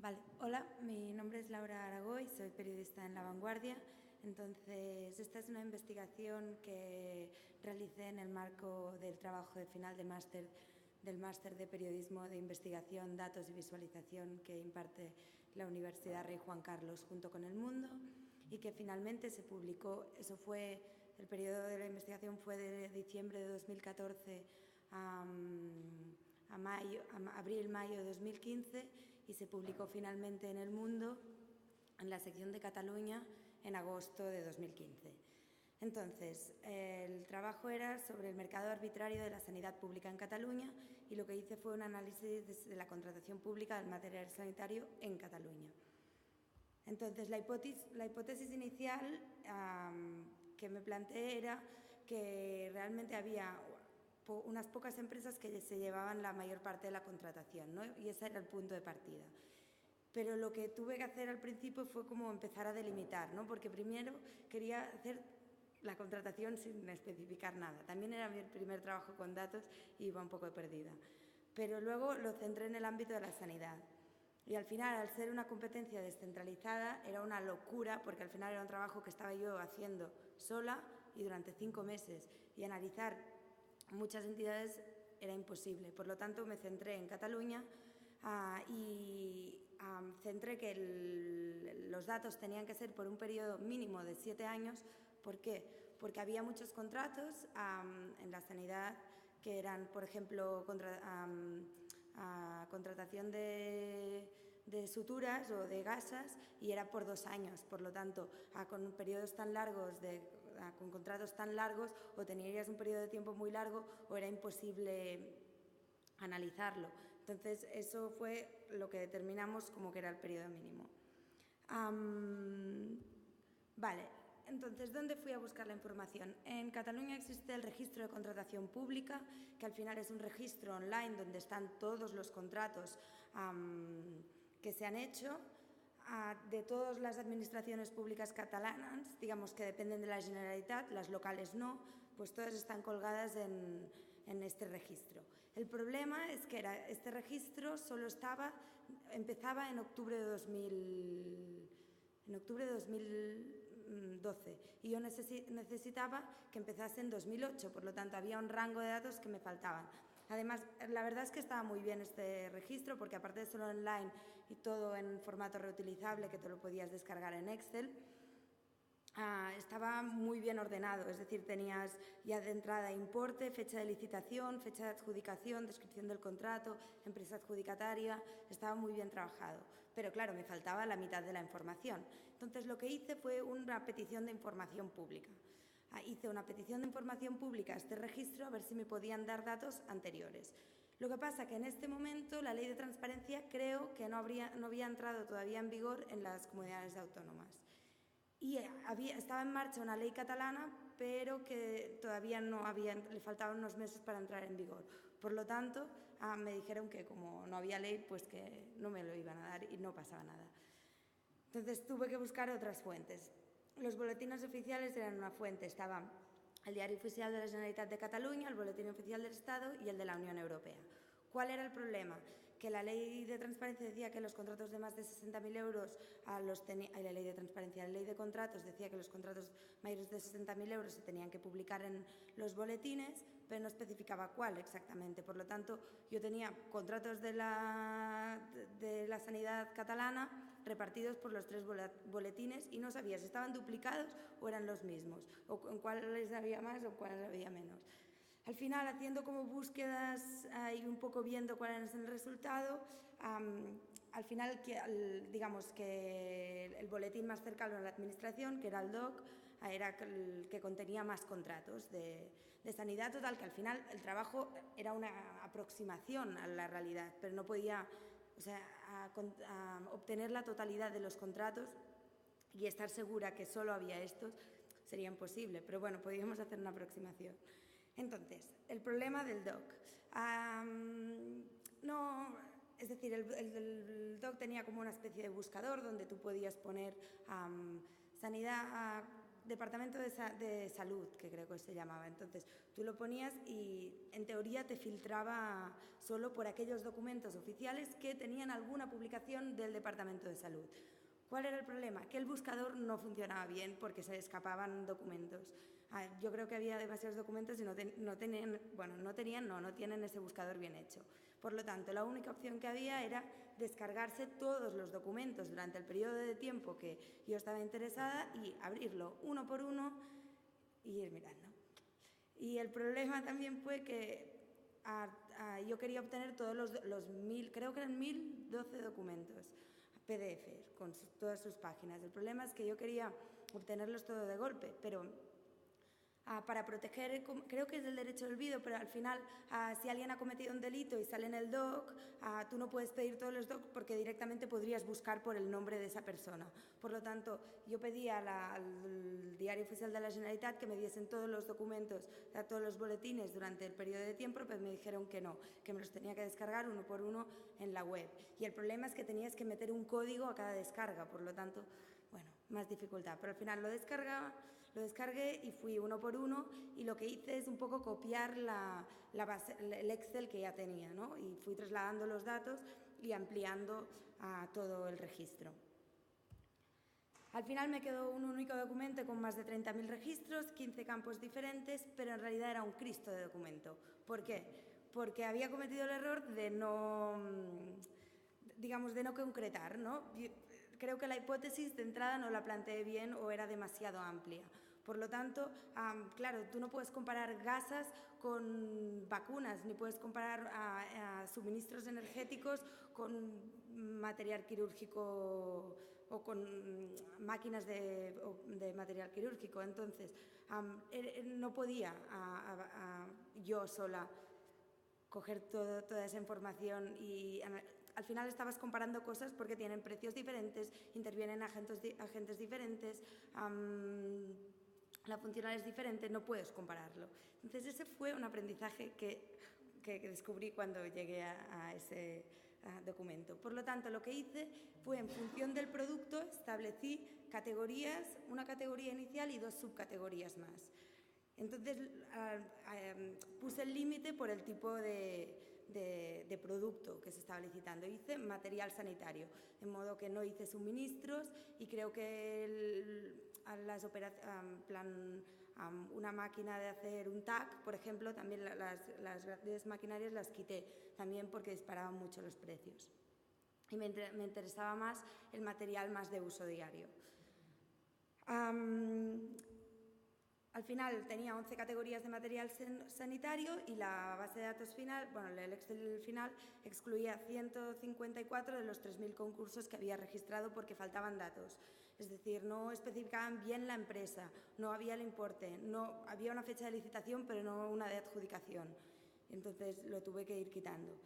Vale, hola, mi nombre es Laura Aragoy, soy periodista en La Vanguardia. Entonces, esta es una investigación que realicé en el marco del trabajo de final de máster del Máster de Periodismo de Investigación, Datos y Visualización que imparte la Universidad Rey Juan Carlos junto con El Mundo, y que finalmente se publicó. El periodo de la investigación fue de diciembre de 2014 a abril-mayo de 2015, y se publicó finalmente en El Mundo, en la sección de Cataluña, en agosto de 2015. Entonces, el trabajo era sobre el mercado arbitrario de la sanidad pública en Cataluña, y lo que hice fue un análisis de la contratación pública del material sanitario en Cataluña. Entonces, la hipótesis inicial que me planteé era que realmente había unas pocas empresas que se llevaban la mayor parte de la contratación, ¿no? Y ese era el punto de partida. Pero lo que tuve que hacer al principio fue como empezar a delimitar, ¿no? Porque primero quería hacer la contratación sin especificar nada. También era mi primer trabajo con datos y iba un poco perdida. Pero luego lo centré en el ámbito de la sanidad. Y al final, al ser una competencia descentralizada, era una locura, porque al final era un trabajo que estaba yo haciendo sola y durante 5 meses, y analizar muchas entidades era imposible. Por lo tanto, me centré en Cataluña y centré que los datos tenían que ser por un periodo mínimo de 7 años. ¿Por qué? Porque había muchos contratos en la sanidad que eran, por ejemplo, contratación de suturas o de gasas, y era por 2 años. Por lo tanto, con periodos tan largos, con contratos tan largos, o tenías un periodo de tiempo muy largo o era imposible analizarlo. Entonces, eso fue lo que determinamos como que era el periodo mínimo. Vale, entonces, ¿dónde fui a buscar la información? En Cataluña existe el registro de contratación pública, que al final es un registro online donde están todos los contratos que se han hecho de todas las administraciones públicas catalanas, digamos, que dependen de la Generalitat, las locales no, pues todas están colgadas en este registro. El problema es que este registro solo empezaba en octubre de 2012, y yo necesitaba que empezase en 2008, por lo tanto había un rango de datos que me faltaban. Además, la verdad es que estaba muy bien este registro, porque aparte de solo online y todo en formato reutilizable, que te lo podías descargar en Excel, estaba muy bien ordenado. Es decir, tenías ya de entrada importe, fecha de licitación, fecha de adjudicación, descripción del contrato, empresa adjudicataria. Estaba muy bien trabajado, pero claro, me faltaba la mitad de la información. Entonces, lo que hice fue una petición de información pública. Hice una petición de información pública a este registro a ver si me podían dar datos anteriores. Lo que pasa que en este momento la ley de transparencia creo que no había entrado todavía en vigor en las comunidades autónomas. Y estaba en marcha una ley catalana, pero que todavía le faltaban unos meses para entrar en vigor. Por lo tanto, me dijeron que como no había ley, pues que no me lo iban a dar y no pasaba nada. Entonces tuve que buscar otras fuentes. Los boletines oficiales eran una fuente. Estaba el Diario Oficial de la Generalitat de Cataluña, el Boletín Oficial del Estado y el de la Unión Europea. ¿Cuál era el problema? Que la ley de transparencia decía que los contratos de más de 60.000 euros la ley de transparencia, la ley de contratos decía que los contratos mayores de 60.000 euros se tenían que publicar en los boletines, pero no especificaba cuál exactamente. Por lo tanto, yo tenía contratos de la sanidad catalana repartidos por los 3 boletines y no sabía si estaban duplicados o eran los mismos, o en cuáles había más o en cuáles había menos. Al final, haciendo como búsquedas y un poco viendo cuál era el resultado, al final, digamos que el boletín más cercano a la administración, que era el DOC, era el que contenía más contratos de sanidad. Total, que al final el trabajo era una aproximación a la realidad, pero no podía, obtener la totalidad de los contratos y estar segura que solo había estos sería imposible, pero bueno, podíamos hacer una aproximación. Entonces, el problema del DOC. Es decir, el DOC tenía como una especie de buscador donde tú podías poner sanidad Departamento de Salud, que creo que se llamaba. Entonces, tú lo ponías y en teoría te filtraba solo por aquellos documentos oficiales que tenían alguna publicación del Departamento de Salud. ¿Cuál era el problema? Que el buscador no funcionaba bien porque se escapaban documentos. Yo creo que había demasiados documentos y no tienen ese buscador bien hecho. Por lo tanto, la única opción que había era descargarse todos los documentos durante el periodo de tiempo que yo estaba interesada y abrirlo uno por uno y ir mirando. Y el problema también fue que yo quería obtener todos los 1012 documentos PDF con todas sus páginas. El problema es que yo quería obtenerlos todos de golpe, pero para proteger, creo que es el derecho del olvido, pero al final si alguien ha cometido un delito y sale en el DOC, tú no puedes pedir todos los DOC porque directamente podrías buscar por el nombre de esa persona. Por lo tanto, yo pedí al Diario Oficial de la Generalitat que me diesen todos los documentos, todos los boletines durante el periodo de tiempo, pero me dijeron que no, que me los tenía que descargar uno por uno en la web. Y el problema es que tenías que meter un código a cada descarga, por lo tanto, bueno, más dificultad. Pero al final lo descargué y fui uno por uno y lo que hice es un poco copiar el Excel que ya tenía, ¿no? Y fui trasladando los datos y ampliando todo el registro. Al final me quedó un único documento con más de 30.000 registros, 15 campos diferentes, pero en realidad era un Cristo de documento. ¿Por qué? Porque había cometido el error de no concretar, ¿no? Creo que la hipótesis de entrada no la planteé bien o era demasiado amplia. Por lo tanto, claro, tú no puedes comparar gasas con vacunas, ni puedes comparar suministros energéticos con material quirúrgico o con máquinas de material quirúrgico. Entonces, no podía yo sola coger toda esa información y al final estabas comparando cosas porque tienen precios diferentes, intervienen agentes diferentes, la funcionalidad es diferente, no puedes compararlo. Entonces ese fue un aprendizaje que descubrí cuando llegué a ese documento. Por lo tanto, lo que hice fue, en función del producto, establecí categorías, una categoría inicial y 2 subcategorías más. Entonces puse el límite por el tipo de producto que se estaba licitando. Hice material sanitario, de modo que no hice suministros y creo que una máquina de hacer un TAC, por ejemplo, también las grandes maquinarias las quité, también porque disparaban mucho los precios. Y me interesaba más el material más de uso diario. Al final tenía 11 categorías de material sanitario y la base de datos final, el Excel final, excluía 154 de los 3.000 concursos que había registrado porque faltaban datos. Es decir, no especificaban bien la empresa, no había el importe, no había una fecha de licitación pero no una de adjudicación. Entonces lo tuve que ir quitando.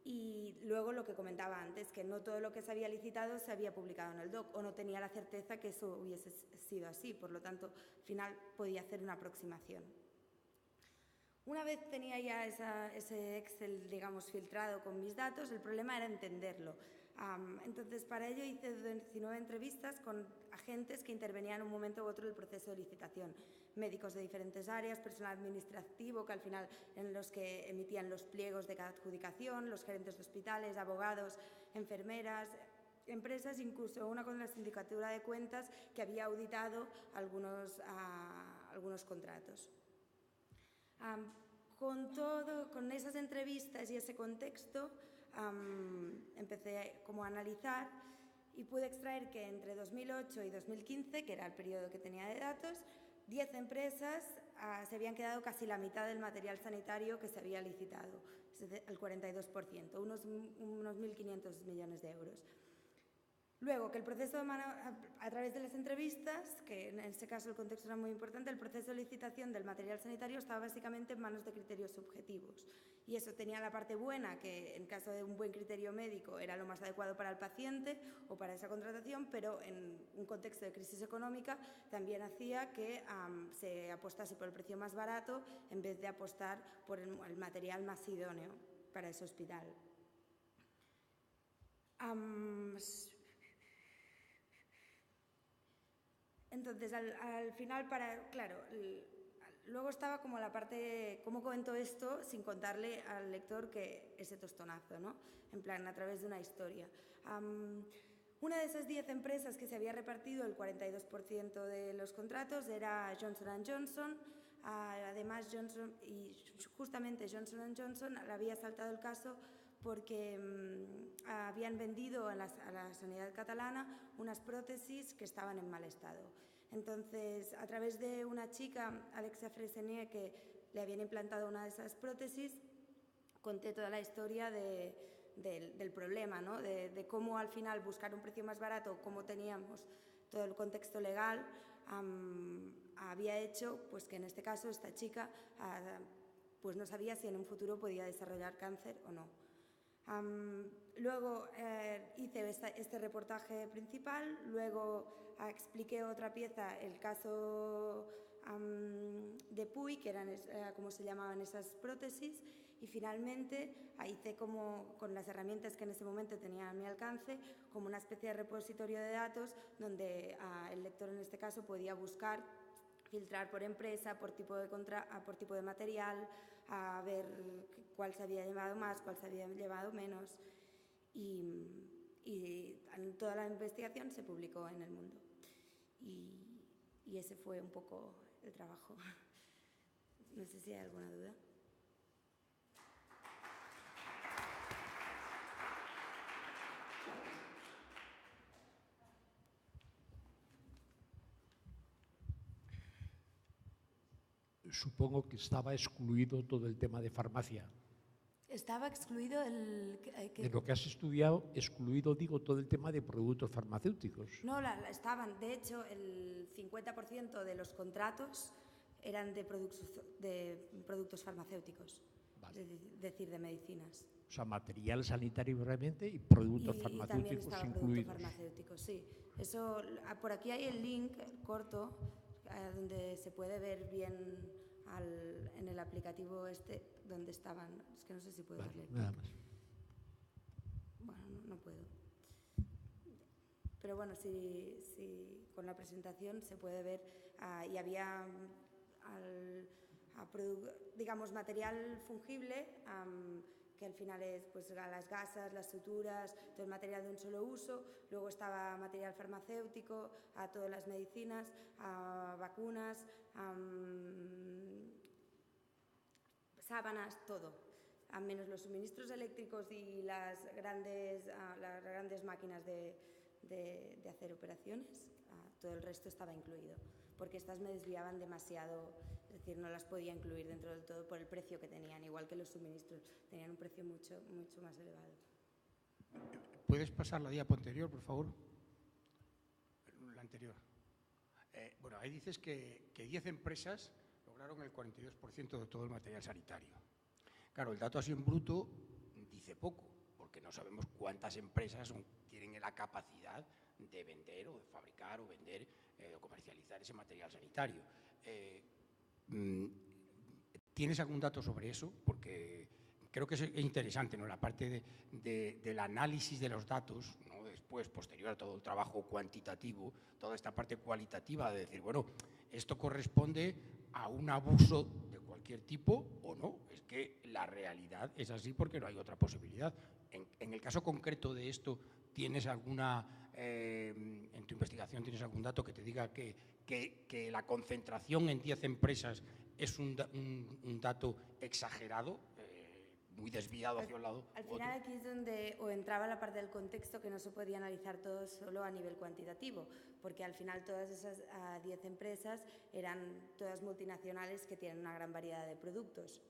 Y luego lo que comentaba antes, que no todo lo que se había licitado se había publicado en el DOC o no tenía la certeza que eso hubiese sido así, por lo tanto, al final podía hacer una aproximación. Una vez tenía ya ese Excel, digamos, filtrado con mis datos, el problema era entenderlo. Entonces, para ello hice 19 entrevistas con agentes que intervenían en un momento u otro del proceso de licitación. Médicos de diferentes áreas, personal administrativo, que al final en los que emitían los pliegos de cada adjudicación, los gerentes de hospitales, abogados, enfermeras, empresas, incluso una con la sindicatura de cuentas que había auditado algunos contratos. Con esas entrevistas y ese contexto, empecé como a analizar y pude extraer que entre 2008 y 2015, que era el periodo que tenía de datos, 10 empresas se habían quedado casi la mitad del material sanitario que se había licitado, el 42%, unos 1.500 millones de euros. Luego, que el proceso a través de las entrevistas, que en este caso el contexto era muy importante, el proceso de licitación del material sanitario estaba básicamente en manos de criterios subjetivos. Y eso tenía la parte buena, que en caso de un buen criterio médico era lo más adecuado para el paciente o para esa contratación, pero en un contexto de crisis económica también hacía que se apostase por el precio más barato en vez de apostar por el material más idóneo para ese hospital. Entonces, Entonces, al final, claro, luego estaba como la parte, cómo comento esto sin contarle al lector que ese tostonazo, ¿no? En plan, a través de una historia. Una de esas 10 empresas que se había repartido el 42% de los contratos era Johnson & Johnson. Además, justamente Johnson & Johnson le había saltado el caso porque habían vendido a la sanidad catalana unas prótesis que estaban en mal estado. Entonces, a través de una chica, Alexia Fresenier, que le habían implantado una de esas prótesis, conté toda la historia del problema, ¿no? De cómo al final buscar un precio más barato, cómo teníamos todo el contexto legal, había hecho pues, que en este caso esta chica pues no sabía si en un futuro podía desarrollar cáncer o no. Luego hice este reportaje principal, luego expliqué otra pieza, el caso de Puy, que eran como se llamaban esas prótesis, y finalmente hice como, con las herramientas que en ese momento tenía a mi alcance, como una especie de repositorio de datos donde el lector en este caso podía buscar, filtrar por empresa, por tipo de material, a ver cuál se había llevado más, cuál se había llevado menos, y toda la investigación se publicó en El Mundo. Y ese fue un poco el trabajo. No sé si hay alguna duda. Supongo que estaba excluido todo el tema de farmacia. Estaba excluido De lo que has estudiado, excluido, digo, todo el tema de productos farmacéuticos. No, estaban. De hecho, el 50% de los contratos eran de productos farmacéuticos, vale. Es decir, de medicinas. O sea, material sanitario realmente y productos farmacéuticos también estaba incluidos. Productos farmacéuticos, sí. Eso, por aquí hay el link corto donde se puede ver bien en el aplicativo donde estaban. Es que no sé si puedo vale, darle. Nada más. Bueno, no puedo. Pero bueno, si con la presentación se puede ver y había, digamos, material fungible que al final es pues, las gasas, las suturas, todo el material de un solo uso. Luego estaba material farmacéutico, todas las medicinas, vacunas, sábanas, todo. A menos los suministros eléctricos y las grandes máquinas de hacer operaciones, todo el resto estaba incluido, porque estas me desviaban demasiado, es decir, no las podía incluir dentro del todo por el precio que tenían, igual que los suministros, tenían un precio mucho más elevado. ¿Puedes pasar la diapo anterior, por favor? La anterior. Bueno, ahí dices que 10 empresas lograron el 42% de todo el material sanitario. Claro, el dato así en bruto dice poco, porque no sabemos cuántas empresas tienen la capacidad de vender o de fabricar o vender o comercializar ese material sanitario. ¿Tienes algún dato sobre eso? Porque creo que es interesante, ¿no? La parte del análisis de los datos, ¿no? Después, posterior a todo el trabajo cuantitativo, toda esta parte cualitativa de decir, bueno, esto corresponde a un abuso de cualquier tipo o no. Es que la realidad es así porque no hay otra posibilidad. En el caso concreto de esto, ¿tienes en tu investigación, tienes algún dato que te diga que la concentración en 10 empresas es un dato exagerado, muy desviado hacia un lado? Al final aquí es donde entraba la parte del contexto que no se podía analizar todo solo a nivel cuantitativo, porque al final todas esas 10 empresas eran todas multinacionales que tienen una gran variedad de productos.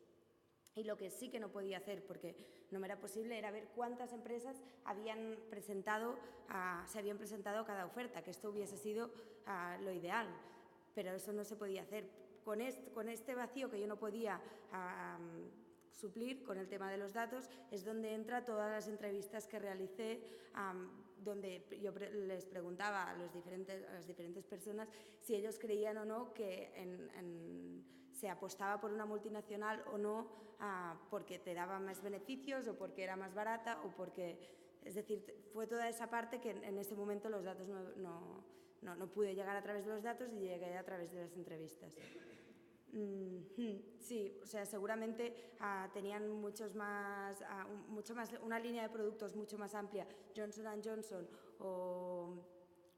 Y lo que sí que no podía hacer, porque no me era posible, era ver cuántas empresas se habían presentado cada oferta, que esto hubiese sido lo ideal, pero eso no se podía hacer. Con este vacío que yo no podía suplir con el tema de los datos, es donde entra todas las entrevistas que realicé, donde yo les preguntaba a las diferentes personas si ellos creían o no que se apostaba por una multinacional o no, porque te daba más beneficios o porque era más barata o porque... Es decir, fue toda esa parte que en ese momento los datos no pude llegar a través de los datos y llegué a través de las entrevistas. Sí, o sea, seguramente tenían mucho más, una línea de productos mucho más amplia, Johnson & Johnson o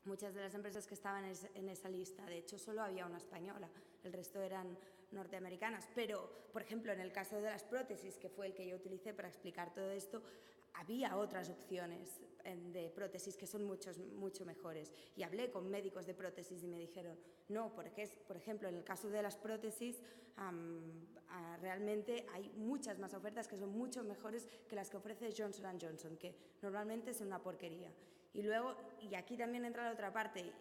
muchas de las empresas que estaban en esa lista. De hecho, solo había una española, el resto eran norteamericanas. Pero, por ejemplo, en el caso de las prótesis, que fue el que yo utilicé para explicar todo esto, había otras opciones de prótesis que son mucho mejores. Y hablé con médicos de prótesis y me dijeron, no, porque por ejemplo, en el caso de las prótesis, realmente hay muchas más ofertas que son mucho mejores que las que ofrece Johnson & Johnson, que normalmente es una porquería. Y luego, y aquí también entra la otra parte,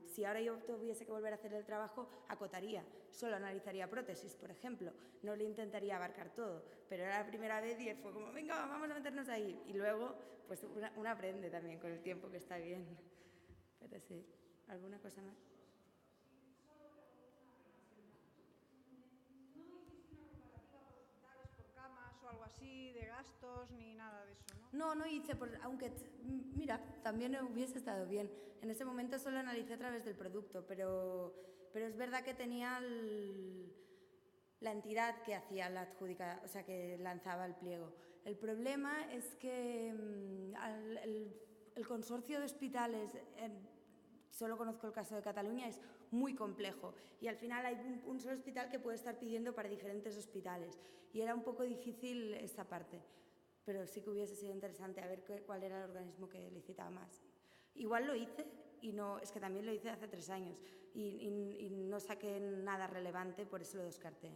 si ahora yo tuviese que volver a hacer el trabajo, acotaría, solo analizaría prótesis, por ejemplo, no le intentaría abarcar todo, pero era la primera vez y fue como, venga, vamos a meternos ahí, y luego, pues una aprende también con el tiempo, que está bien. Pero sí, ¿alguna cosa más? O algo así, de gastos, ni nada de eso, ¿no? No hice, aunque, mira, también hubiese estado bien. En ese momento solo analicé a través del producto, pero es verdad que tenía la entidad que hacía la adjudicación, o sea, que lanzaba el pliego. El problema es que el consorcio de hospitales, solo conozco el caso de Cataluña, es muy complejo y al final hay un solo hospital que puede estar pidiendo para diferentes hospitales y era un poco difícil esta parte, pero sí que hubiese sido interesante a ver cuál era el organismo que licitaba más. Igual lo hice y no, es que también lo hice hace 3 años y no saqué nada relevante, por eso lo descarté.